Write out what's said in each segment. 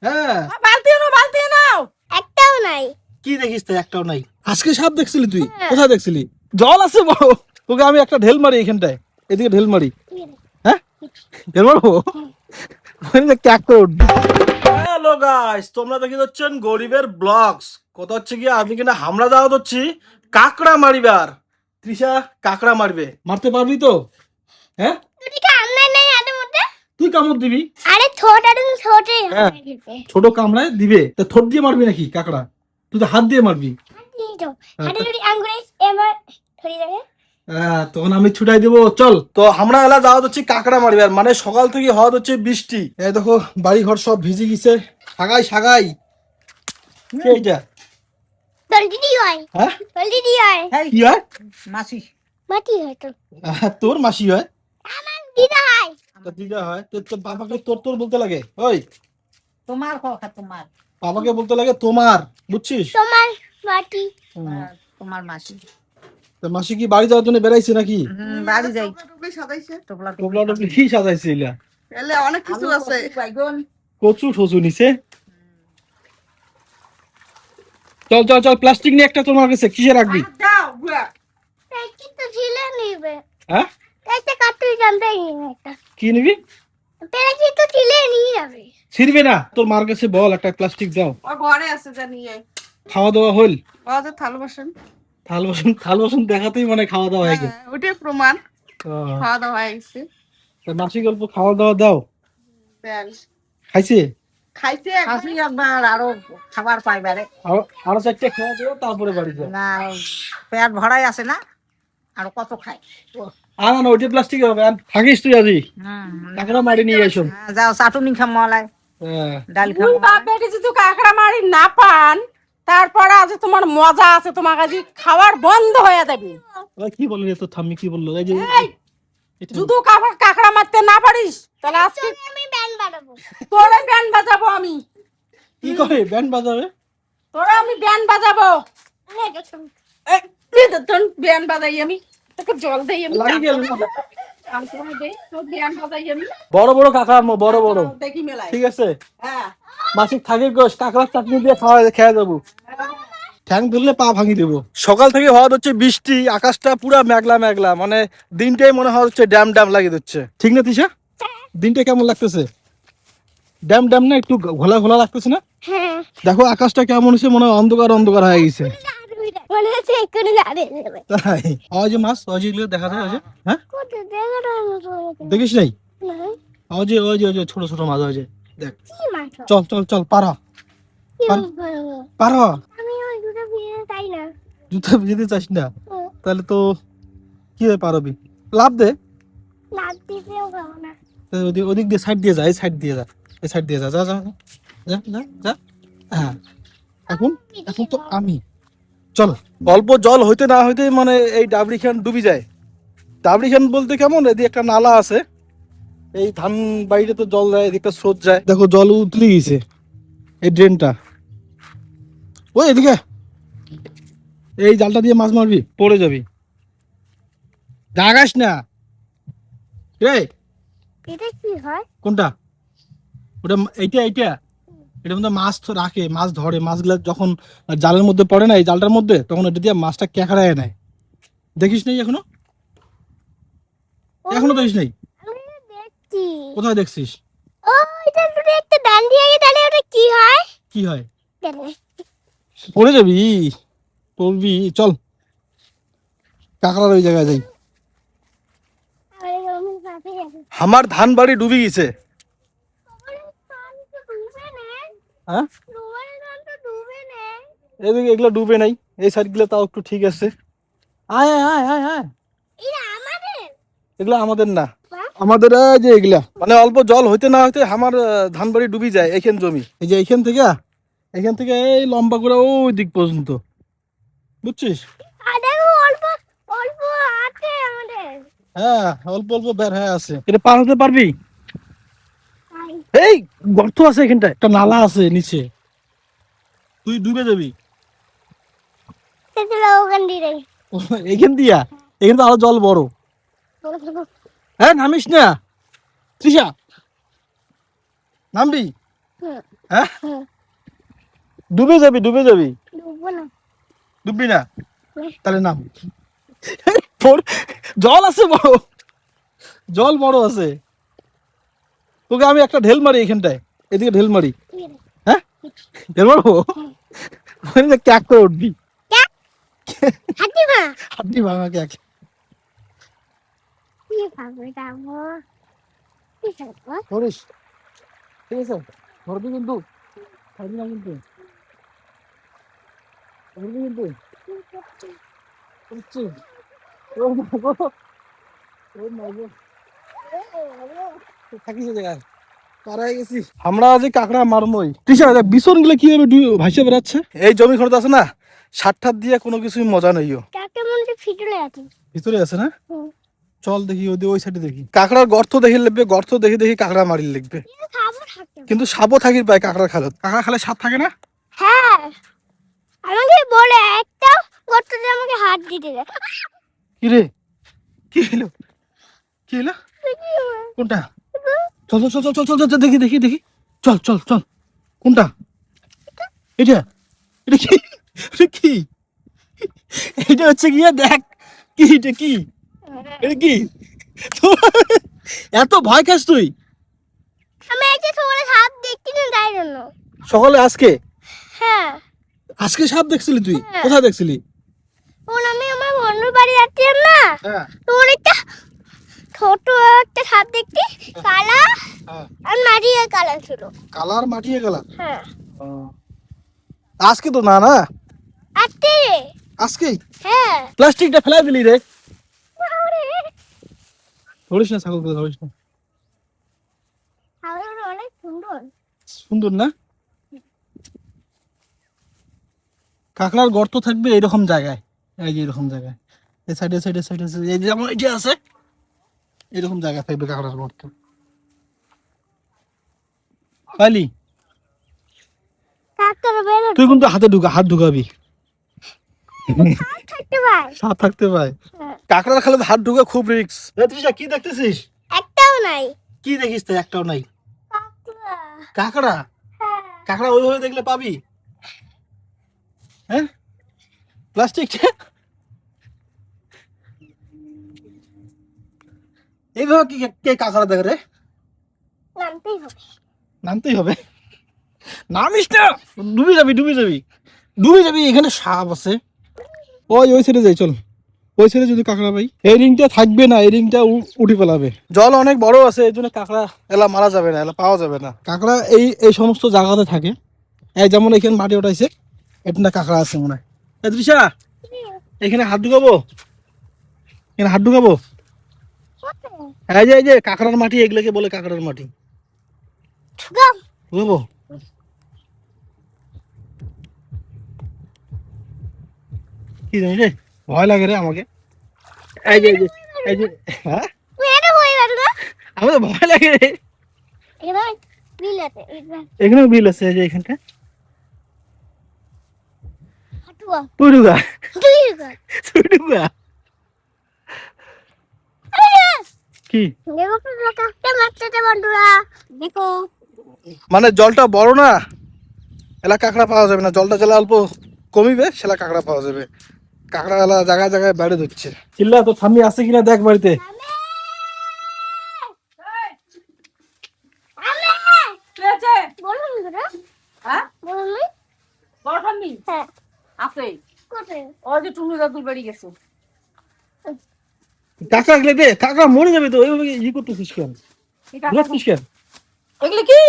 হ্যাঁ বালতি নাও একটাও নাই। কি দেখিস তো একটাও নাই। আজকে সাপ দেখছিলি তুই? কোথায় দেখছিলি? জল আছে বড়, তোকে আমি একটা ঢেল মারি এখানটায়, এদিকে ঢেল মারি। হ্যাঁ ঢেল মারবো, ক্যাক করে উঠবি। হ্যালো গাইস, তোমরা দেখে যাচ্ছেন গরিবের ব্লগস। কথা হচ্ছে কি, আমি কিনা হামলা যাওয়া হচ্ছি কাকড়া মারিবার। তৃষা কাকড়া মারবে, মারতে পারবি তো? হ্যাঁ তুই কামড়াই নাই আদের মধ্যে? তুই কামড় দিবি? আরে ছোটে হ্যাঁ ছোট কামড়ায় দিবে, তা ঠোঁট দিয়ে মারবি নাকি কাকড়া? তুই তো হাত দিয়ে মারবি। হাতে যদি আঙ্গুলে এবার ধরে যাবে। হ্যাঁ তখন আমি ছুটাই দেবো। চল তো আমরা এলা যাওয়া হচ্ছে কাকড়া মারবার, মানে সকাল থেকে হওয়া হচ্ছে বৃষ্টি। এই দেখো বাড়ি ঘর সব ভিজে গেছে, সাগাই সাগাই। কে এইটা? তোর দিদি হয়। হ্যাঁ তোর দিদি হয়। কি হয়? মাসি মাটি হয় তোর। তোর মাসি হয়? আমার দিদা হয়। তোর দিদা হয়? তোর বাবাকে তোর তোর বলতে লাগে? ওই তোমার কথা, তোমার বাবাকে বলতে লাগে তোমার, বুঝছিস? তোমার মাটি। তোমার মাসি। তোর মাসি কি বাড়ি যাওয়ার জন্য বেড়াইছে নাকি? বাড়ি যাই টোপলা টোপলি কি সাজাইছে এলা? অনেক কিছু আছে, কচু ঠচু নিছে। চল চল চল, প্লাস্টিক নিয়ে একটা তোমার কাছে কিসে রাখবি? এই তো ছিলে নিবে। হ্যাঁ একটা কাটতে জানতে একটা। কি নিবি? তেরা কি তো ছিলে নিয়ে যাবে। ছিড়বে না, তোর মার কাছে বল একটা প্লাস্টিক দাও। ওর ঘরে আছে জানিয়ে। খাওয়া দাওয়া হইল? বাবা থাল বাসন, থাল বাসন দেখাতেই মানে খাওয়া দাওয়া হয়ে গেছে। ওটাই প্রমাণ খাওয়া দাওয়া হয়ে গেছে। মাসি গল্প খাওয়া দাওয়া দাও। খাইছে? খাইছে একবার, আরো খাবার পাইবারে। আরো চারটে খাওয়া দিও, তারপরে বাড়ি যাও। না পেট ভরাই আছে না, আর কত খাই। আর না ওইটা প্লাস্টিক হবে, আর থাকিস তুই আজি কাকড়া মারি নিয়ে এসো। যাও চাটুনি খামলাই, হ্যাঁ ডাল খামলাই। যদি কাঁকড়া মারি না পান, তারপরে আজ তোমার মজা আছে, তোমার কাছে খাবার বন্ধ হয়ে যাবে। ওই কি বললি তো, থাম্মি কি বললো? এই যে যদি কাঁকড়া মারতে না পারিস, তাহলে আজকে আমি ব্যান্ড বাজাবো। তোরে ব্যান্ড বাজাবো আমি। কি করে ব্যান্ড বাজাবে? তোরে আমি ব্যান্ড বাজাবো। ব্যান্ড বাজাই আমি, তোকে জল দেই আমি, লাগি গেল ব্যান্ড বাজাই আমি। বড় বড় কাকড়া, বড় বড়। দেখি মেলায়। ঠিক আছে হ্যাঁ মাসিক থাকে গোস, কাকড়ার চাটনি দিয়ে খেয়ে যাবো। ঠ্যাং ধরলে পা ভাঙি দেবো। সকাল থেকে হওয়া হচ্ছে বৃষ্টি, আকাশটা পুরা মেঘলা মেঘলা, মানে দিনটাই মনে হয় হচ্ছে ড্যাম ড্যাম লাগিয়ে দিচ্ছে। ঠিক না তিশা? দিনটা কেমন লাগতেছে? ড্যাম ড্যাম না, একটু ঘোলা ঘোলা লাগতেছে না? হ্যাঁ দেখো আকাশটা কেমন হচ্ছে, মনে হয় অন্ধকার অন্ধকার হয়ে গেছে। মনে হচ্ছে এক্ষুনি যাবে। তাই ওই যে মাছ, ওই যেগুলো দেখা যায়, ওই যে হ্যাঁ কত দেখা দেখিস নাই? না। ওই যে ছোট ছোট মাছ, ওই যে দেখ। কি মাছ? চল চল চল, পারা পারা। আমি ওই দুটো বিয়ে তাই না। জুতা ভিজে চাস না? তাহলে তো কি হয়, পারবি? লাভ দে। লাভ দিতেও পাবো না। ওদিক দিয়ে সাইড দিয়ে যা, এই সাইড দিয়ে যা, এই সাইড দিয়ে যা, যা যা যা যা যা। হ্যাঁ এখন এখন তো আমি চল। অল্প জল হইতে না হইতে মানে এই ডাবরি খান ডুবি যায়। ডাবরি খান বলতে কেমন, এদিকে একটা নালা আছে, এই ধান বাড়িতে তো জল যায়, এদিকটা স্রোত যায়। দেখো জল উতলে গেছে এই ড্রেনটা। ওই এদিকে এই জালটা দিয়ে মাছ মারবি, পড়ে যাবি, জাগাস না রে। এটা কি হয়? কোনটা? ওটা এইটা এইটা এটার মধ্যে মাছ তো রাখে, মাছ ধরে, মাছগুলা যখন জালের মধ্যে পড়ে না, এই জালটার মধ্যে, তখন এটা দিয়ে মাছটা ক্যাকড়ায় নেয়। দেখিস নাই এখনো? এখনো দেখিস নাই? আমি দেখছি। কোথায় দেখছিস? ও এটা যদি একটা ডান দিয়ে গিয়ে তাহলে ওটা কি হয়? কি হয়? জানি। পড়ে যাবি, পড়বি। চল কাকড়ার ওই জায়গায় যাই। আরে আমি পাশে যাবো। আমার ধান বাড়ি ডুবে গেছে। হ্যাঁ এদিকে এগুলো ডুবে নাই, এই সাইড গুলো তাও একটু ঠিক আছে। আয় আয় আয় আয়, এগুলা আমাদের না, আমাদের এই যে এগুলা মানে অল্প জল হইতে না হইতে আমার ধান বাড়ি ডুবি যায়। এইখান জমি, এই যে এইখান থেকে এই লম্বা করে ওই দিক পর্যন্ত, বুঝছিস? হ্যাঁ অল্প অল্প বের হয়ে আছে। এটা পার হতে পারবি? এই গর্ত আছে এখানটা, একটা নালা আছে নিচে, তুই ডুবে যাবি এইখান দিয়া। এখানে তো আরো জল বড়। হ্যাঁ নামিস না তৃষা, নামবি? হ্যাঁ হুম। ডুবে যাবি ডুবে যাবি ডুববো না। ডুববি না তাহলে নাম জল আছে বড়, জল বড় আছে, তোকে আমি একটা ঢেল মারি এখানটায়, এদিকে ঢেল মারি, ঠিক আছে। হ্যাঁ ঢেল মারবো, ক্যাক করে উঠবি, হাতি মা। হাড্ডি ভাঙা ক্যাক। কি খাবে যাবো? কি খাবো? ধরিস, ঠিক আছে ধরবি কিন্তু, ছাড়বি না কিন্তু, ধরবি কিন্তু, বুঝছি? ও মা গো, ও মা গো, থাকিস এই জায়গায়, পাড়ায় গেছি আমরা, আজ কাঁকড়া মারমই। তৃষা বিছন গুলো কিভাবে ভাসে বেড়াচ্ছে, এই জমি খরচ আছে না, সার ঠার দিয়ে কোনো কিছুই মজা নেইও। কাকে মনে হচ্ছে ফিটলে আছে। ভিতরে আছে না, হুম। চল দেখি ওই সাইডে দেখি, কাঁকড়ার গর্ত দেখে লিখবে, গর্ত দেখে দেখি কাঁকড়া মারি লিখবে, কিন্তু খাবো থাকতে। কিন্তু সাপও থাকির পায় কাঁকড়া খালত, কাঁকড়া খালে সাপ থাকে না। হ্যাঁ, আমাকে বলে একটা গর্ততে আমাকে হাত দিতে দেয়। কি রে, কি হলো, কি হলো, কোনটা, চল চল চল চল চল চল দেখি দেখি দেখি, চল চল চল, কোনটা, এটা, এটা কি, এটা কি, এটা হচ্ছে গিয়ে দেখ, কি এটা কি, এটা কি, এত ভয় খাস তুই আমি একটা সকালে সাপ দেখছি না তাই জন্য। সকালে, আজকে হ্যাঁ, আজকে সাপ দেখছিলি তুই, হ্যাঁ। কোথায় দেখছিলি? তখন আমি আমার বন্ধুর বাড়ি যাচ্ছিলাম না, হ্যাঁ তখন একটা ছোট একটা সাপ দেখছি, কালা হ্যাঁ, আর মাটিয়ে কালা ছিল। কালার মাটিয়ে গেলা, হ্যাঁ, আজকে তো না না, আজকে। আজকেই হ্যাঁ। প্লাস্টিকটা ফেলাই দিলি রে, ধরিস না ছাগল করে, ধরিস না, ছাগলটা অনেক সুন্দর। সুন্দর না, কাঁকড়ার গর্ত থাকবে এরকম জায়গায়, এই যে এরকম জায়গায়, এই সাইডে সাইডে সাইডে, এই যে যেমন এটা আছে এরকম জায়গা থাকবে কাঁকড়ার গর্ত, পাইলি? কাকড়া বেরো তুই কিন্তু হাত ঢুকাবি, থাকতে পারে। সাপ থাকতে পায়, হ্যাঁ। কাঁকড়ার খালে হাত ঢুকা খুব রিস্ক। তৃষা কি দেখতেছিস, একটাও নাই। কি দেখিস তো একটাও নাই, কাকড়া। কাঁকড়া, হ্যাঁ। কাঁকড়া ওইভাবে দেখলে পাবি, হ্যাঁ প্লাস্টিক, এইভাবে কি কে কাঁকড়া দেখে রে, নামতেই হবে। নামতেই হবে, নামিস না, ডুবে যাবি ডুবে যাবি ডুবে যাবি, এখানে সাপ আছে, ওই সাইডে যাই, চল ওই সাইডে যদি কাঁকড়া পাই, এই রিংটা থাকবে না, এই রিংটা উঠে পেলাবে, জল অনেক বড় আছে, এই জন্য কাঁকড়া এলা মারা যাবে না, এলা পাওয়া যাবে না, কাঁকড়া এই সমস্ত জায়গাতে থাকে, এই যেমন এখানে মাটি ওঠাইছে, এটা কাঁকড়া আছে মনে হয়। তৃষা এখানে হাত ঢুকাবো, এখানে হাত ঢুকাবো, এই যে কাঁকড়ার মাটি, এগুলোকে বলে কাঁকড়ার মাটি, ঢুকাবো, কি জানি রে, ভয় লাগে রে আমাকে, এই যে হ্যাঁ মেরে হয়ে গেল না। আমার তো ভয় লাগে রে, এবার বিল আছে। এখানেও বিল আছে, এই যে এখানটা, হাঁটুয়া। তুই ঢুকা, তুই ঢুকা। তুই ঢুকা, কি দেখো তো কাকটা মারতে বন্ধুরা, দেখো। মানে জলটা বড় না, এলা কাঁকড়া পাওয়া যাবে না, জলটা জেলা অল্প কমিবে সেলা কাঁকড়া পাওয়া যাবে, কাঁকড়া এলা জায়গায় জায়গায় বাইরে ধরছে। চিল্লা তো থামি আছে কিনা দেখ বাড়িতে, বলুন দাদা। হ্যাঁ বলুন। বড় ঠাম্মি হ্যাঁ। আছে, কোথায়? ওই যে টুনু দাদুর বাড়ি গেছে। কাঁকড়া গেলে দে, কাঁকড়া মরে যাবে তো, ওইভাবে ই করতেছিস কেন, ধরছিস কেন, এগুলো কি?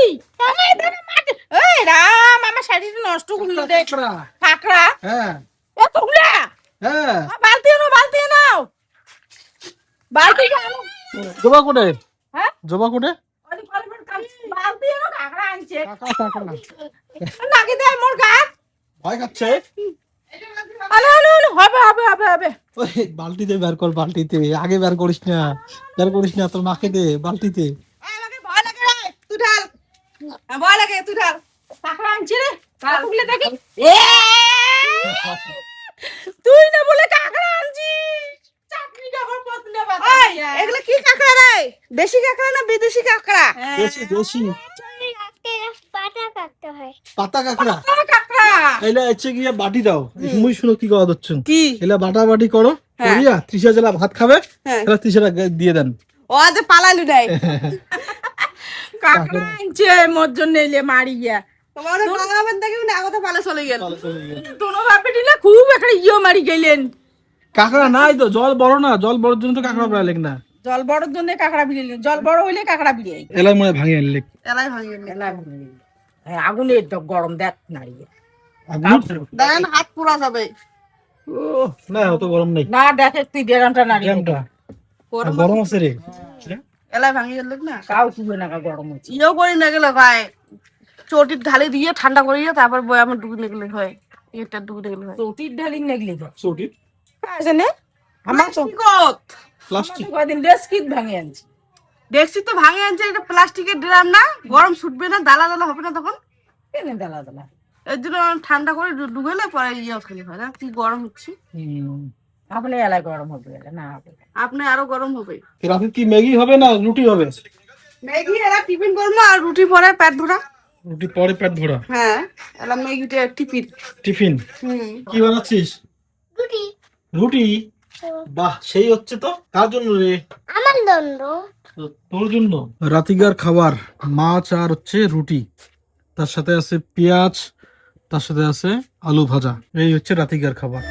এই রাম, আমার শাড়িটা নষ্ট করলো দে। কাঁকড়া, কাঁকড়া হ্যাঁ এতগুলা, হ্যাঁ, বালতি আনো, বালতি নাও, বালতি আনো। জবা কোটে, হ্যাঁ জবা কোটে, ওই কলমের বালতি আনো, কাঁকড়া আনছে। কাঁকড়া নাকি দেয় মোর গাছ। ভয় খাচ্ছে, আলো আলো আলো, হবে হবে হবে হবে। ওই বালতিতে বের কর, বালতিতে আগে বের করিস না, বের করিস না, তোর মাকে দে বালতিতে, আমাকে ভয় লাগে রে, তুই ঢাল, ভয় লাগে, তুই ঢাল। কাঁকড়া আনছি রে, কাঁকড়া দেখি। তুই না বলে কাঁকড়া আনছিস, চাকরি যখন বদলে বাবা। এগুলো কি কাঁকড়া রে? দেশি কাঁকড়া না বিদেশি কাঁকড়া? দেশি দেশি, পাটা তো হয় পাতা কাঁকড়া কাঁকড়া এলা হচ্ছে গিয়ে বাটি দাও এই সময় শুনো কি কথা হচ্ছেন কি এলা বাটা বাটি করো হ্যাঁ। করিয়া তৃষা জেলা ভাত খাবে হ্যাঁ। এলা তৃষা দিয়ে দেন ও আজ পালাইলু নাই কাঁকড়া আনছে মোর জন্য এলে মারি গিয়া তোমার কাঁকড়াবেন দেখি না আগতে পালে চলে গেল তোনো বাপে দিলে খুব একটা ইয়ে মারি গেলেন কাঁকড়া নাই তো জল বড় না জল বড়র জন্য তো কাঁকড়া প্রায় লেগ না জল বড়র জন্য কাঁকড়া বিড়াইলেন জল বড় হইলে কাঁকড়া বিড়াই এলাই মনে হয় ভাঙে আনলে এলাই ভাঙি এলাই ভাঙি আগুনের তো গরম দেখ নাড়িয়ে দেখেন হাত পুরা যাবে ও না অত গরম নাই না দেখে তুই দেড়টা নাড়িয়ে জ্যামটা গরম আছে রে এলাই ভাঙি গেল না কাউ তুবে না গরম হচ্ছে ইয়েও করি না গেলে ভাই চটির ঢালি দিয়ে ঠান্ডা করিয়ে তারপর বয়ামে ডুবে গেলে হয় এটা ডুবে গেলে হয় চৌতির ঢালি নেগলি তো চটি আছে না আমার তো কত প্লাস্টিক কয়দিন ডেস্কিট ভাঙে আনছি দেখছি তো ভাঙে আনছে এটা প্লাস্টিকের ড্রাম না গরম ছুটবে না দালা দালা হবে না তখন কেন দালা দালা এর জন্য ঠান্ডা করে ডুবেলে পরে ইয়ে খালি হয় না কি গরম হচ্ছে আপনি এলাই গরম হবে না হবে না। আপনি আরো গরম হবে রাতে কি ম্যাগি হবে না রুটি হবে ম্যাগি এরা টিফিন করবো আর রুটি পরে পেট ভরা রুটি পরে পেট ভরা হ্যাঁ এলা ম্যাগিটা টিফিন টিফিন কি বানাচ্ছিস রুটি রুটি বাহ সেই হচ্ছে তো কার জন্য রে আমার দন্ড তোর জন্য রাতিকার খাবার মাছ আর হচ্ছে রুটি তার সাথে আছে পেঁয়াজ তার সাথে আছে আলু ভাজা এই হচ্ছে রাতিকার খাবার